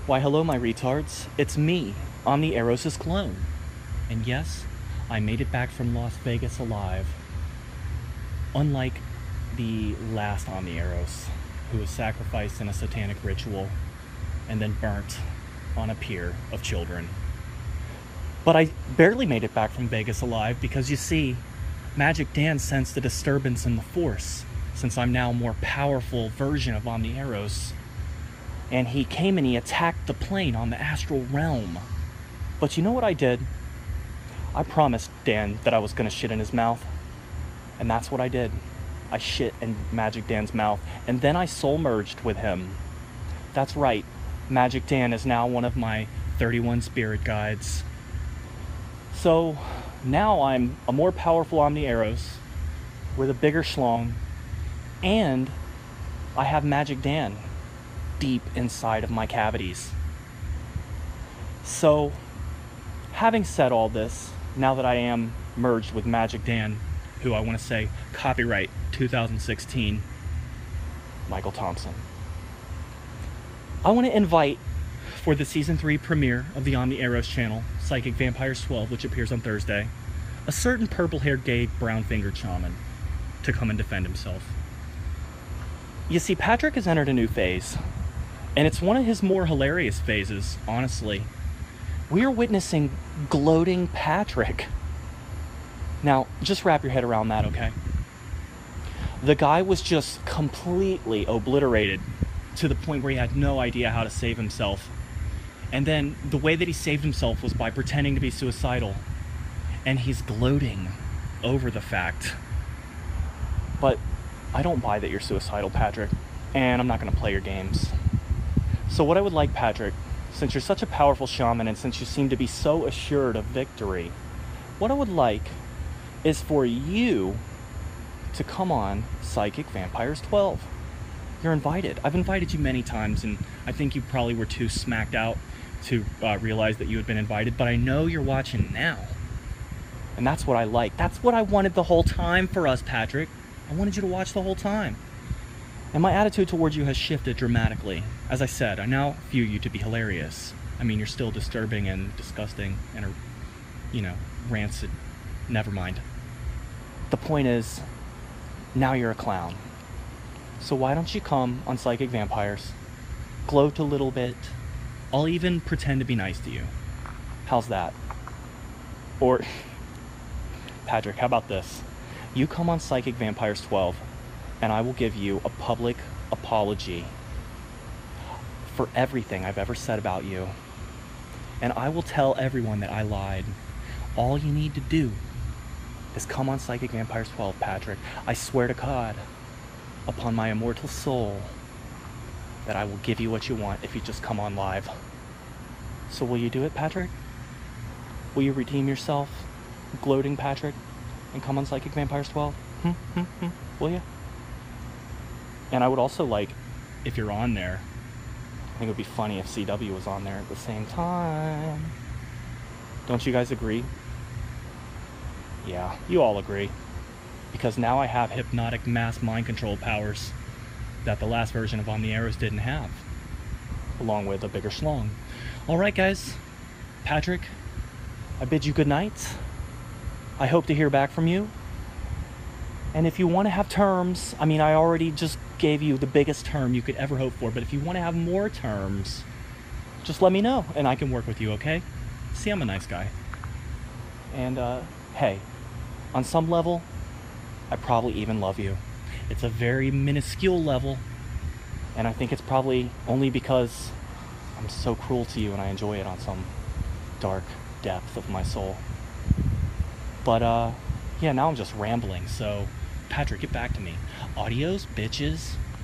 Why hello my retards, it's me, Omni-Eros' clone. And yes, I made it back from Las Vegas alive. Unlike the last Omni-Eros, who was sacrificed in a satanic ritual and then burnt on a pier of children. But I barely made it back from Vegas alive because you see, Magic Dan sensed a disturbance in the Force, since I'm now a more powerful version of Omni-Eros. And he came and he attacked the plane on the astral realm. But you know what I did? I promised Dan that I was going to shit in his mouth. And that's what I did. I shit in Magic Dan's mouth. And then I soul merged with him. That's right. Magic Dan is now one of my 31 spirit guides. So now I'm a more powerful Omni-Eros with a bigger schlong. And I have Magic Dan deep inside of my cavities. So, having said all this, now that I am merged with Magic Dan, who I want to say copyright 2016, Michael Thompson, I want to invite for the season 3 premiere of the Omni-Eros channel, Psychic Vampires 12, which appears on Thursday, a certain purple-haired gay brown-fingered shaman to come and defend himself. You see, Patrick has entered a new phase. And it's one of his more hilarious phases, honestly. We are witnessing gloating Patrick. Now, just wrap your head around that, okay? The guy was just completely obliterated to the point where he had no idea how to save himself. And then the way that he saved himself was by pretending to be suicidal. And he's gloating over the fact. But I don't buy that you're suicidal, Patrick. And I'm not going to play your games. So what I would like, Patrick, since you're such a powerful shaman and since you seem to be so assured of victory, what I would like is for you to come on Psychic Vampires 12. You're invited. I've invited you many times, and I think you probably were too smacked out to realize that you had been invited, but I know you're watching now. And that's what I like. That's what I wanted the whole time for us, Patrick. I wanted you to watch the whole time. And my attitude towards you has shifted dramatically. As I said, I now view you to be hilarious. I mean, you're still disturbing and disgusting and, rancid. Never mind. The point is, now you're a clown. So why don't you come on Psychic Vampires? Gloat a little bit. I'll even pretend to be nice to you. How's that? Or, Patrick, how about this? You come on Psychic Vampires 12, and I will give you a public apology for everything I've ever said about you. And I will tell everyone that I lied. All you need to do is come on Psychic Vampires 12, Patrick. I swear to God, upon my immortal soul, that I will give you what you want if you just come on live. So will you do it, Patrick? Will you redeem yourself, gloating Patrick, and come on Psychic Vampires 12? Will you? And I would also like, if you're on there, I think it would be funny if CW was on there at the same time. Don't you guys agree? Yeah, you all agree. Because now I have hypnotic mass mind control powers that the last version of Omni-Eros didn't have. Along with a bigger schlong. Alright guys, Patrick, I bid you good night. I hope to hear back from you. And if you want to have terms, I mean, I already just gave you the biggest term you could ever hope for, but if you want to have more terms, just let me know and I can work with you, okay? See, I'm a nice guy. And, hey, on some level, I probably even love you. It's a very minuscule level, and I think it's probably only because I'm so cruel to you and I enjoy it on some dark depth of my soul. But, yeah, now I'm just rambling, so Patrick, get back to me. Adios, bitches.